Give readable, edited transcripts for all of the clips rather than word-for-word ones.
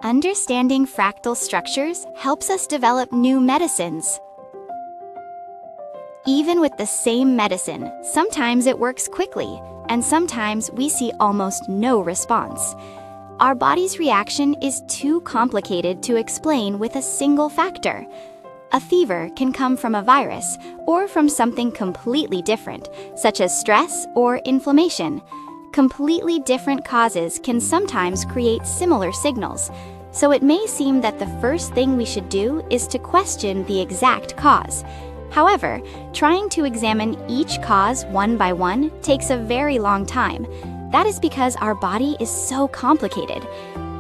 Understanding fractal structures helps us develop new medicines. Even with the same medicine, sometimes it works quickly, and sometimes we see almost no response. Our body's reaction is too complicated to explain with a single factor. A fever can come from a virus or from something completely different, such as stress or inflammation. Completely different causes can sometimes create similar signals, so it may seem that the first thing we should do is to question the exact cause. However, trying to examine each cause one by one takes a very long time. That is because our body is so complicated.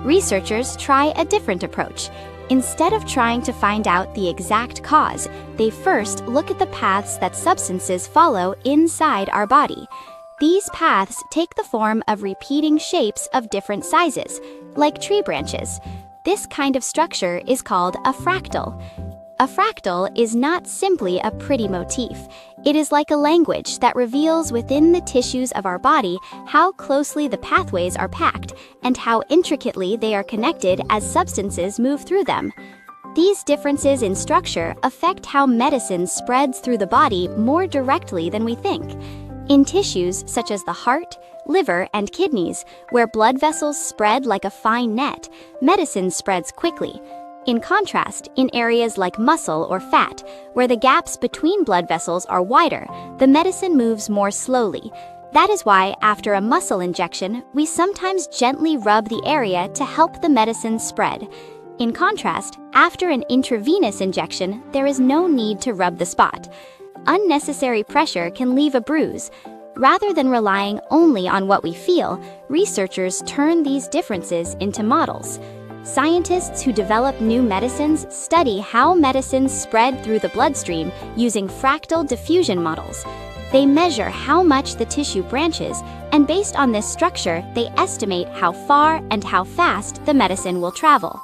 Researchers try a different approach. Instead of trying to find out the exact cause, they first look at the paths that substances follow inside our body. These paths take the form of repeating shapes of different sizes, like tree branches. This kind of structure is called a fractal. A fractal is not simply a pretty motif. It is like a language that reveals within the tissues of our body how closely the pathways are packed and how intricately they are connected as substances move through them. These differences in structure affect how medicine spreads through the body more directly than we think. In tissues such as the heart, liver, and kidneys, where blood vessels spread like a fine net, medicine spreads quickly. In contrast, in areas like muscle or fat, where the gaps between blood vessels are wider, the medicine moves more slowly. That is why, after a muscle injection, we sometimes gently rub the area to help the medicine spread. In contrast, after an intravenous injection, there is no need to rub the spot. Unnecessary pressure can leave a bruise. Rather than relying only on what we feel, researchers turn these differences into models. Scientists who develop new medicines study how medicines spread through the bloodstream using fractal diffusion models. They measure how much the tissue branches, and based on this structure, they estimate how far and how fast the medicine will travel.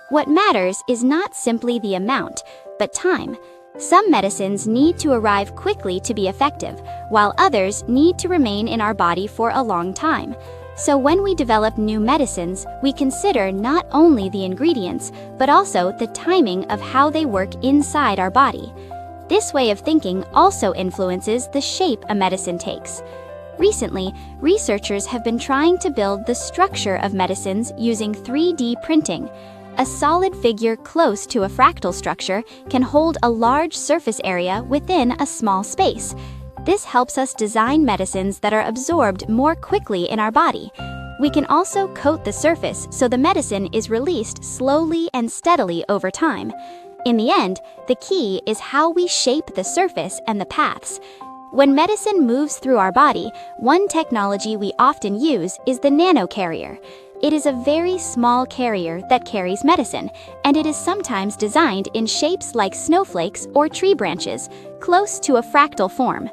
What matters is not simply the amount, but time. Some medicines need to arrive quickly to be effective, while others need to remain in our body for a long time. So when we develop new medicines, we consider not only the ingredients, but also the timing of how they work inside our body. This way of thinking also influences the shape a medicine takes. Recently, researchers have been trying to build the structure of medicines using 3D printing. A solid figure close to a fractal structure can hold a large surface area within a small space. This helps us design medicines that are absorbed more quickly in our body. We can also coat the surface so the medicine is released slowly and steadily over time. In the end, the key is how we shape the surface and the paths. When medicine moves through our body, one technology we often use is the nanocarrier. It is a very small carrier that carries medicine, and it is sometimes designed in shapes like snowflakes or tree branches, close to a fractal form.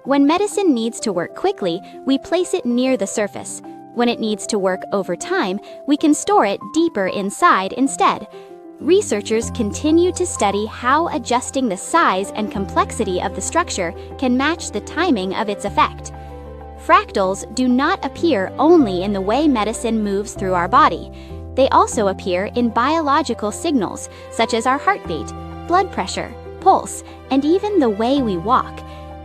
When medicine needs to work quickly, we place it near the surface. When it needs to work over time, we can store it deeper inside instead. Researchers continue to study how adjusting the size and complexity of the structure can match the timing of its effect. Fractals do not appear only in the way medicine moves through our body. They also appear in biological signals, such as our heartbeat, blood pressure, pulse, and even the way we walk.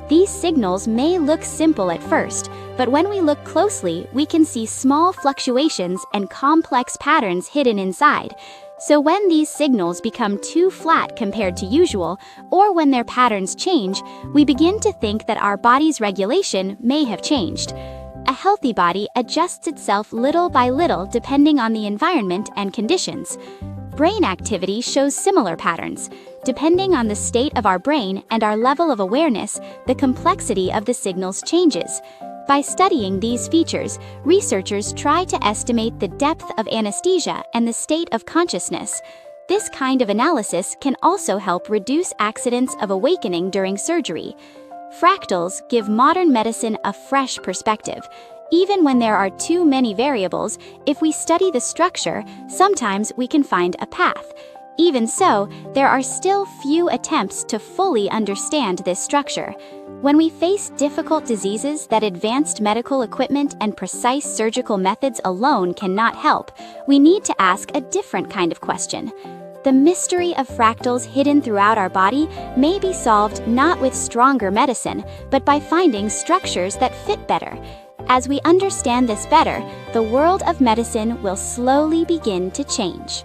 These signals may look simple at first, but when we look closely, we can see small fluctuations and complex patterns hidden inside. So when these signals become too flat compared to usual, or when their patterns change, we begin to think that our body's regulation may have changed. A healthy body adjusts itself little by little depending on the environment and conditions. Brain activity shows similar patterns. Depending on the state of our brain and our level of awareness, the complexity of the signals changes. By studying these features, researchers try to estimate the depth of anesthesia and the state of consciousness. This kind of analysis can also help reduce accidents of awakening during surgery. Fractals give modern medicine a fresh perspective. Even when there are too many variables, if we study the structure, sometimes we can find a path. Even so, there are still few attempts to fully understand this structure. When we face difficult diseases that advanced medical equipment and precise surgical methods alone cannot help, we need to ask a different kind of question. The mystery of fractals hidden throughout our body may be solved not with stronger medicine, but by finding structures that fit better. As we understand this better, the world of medicine will slowly begin to change.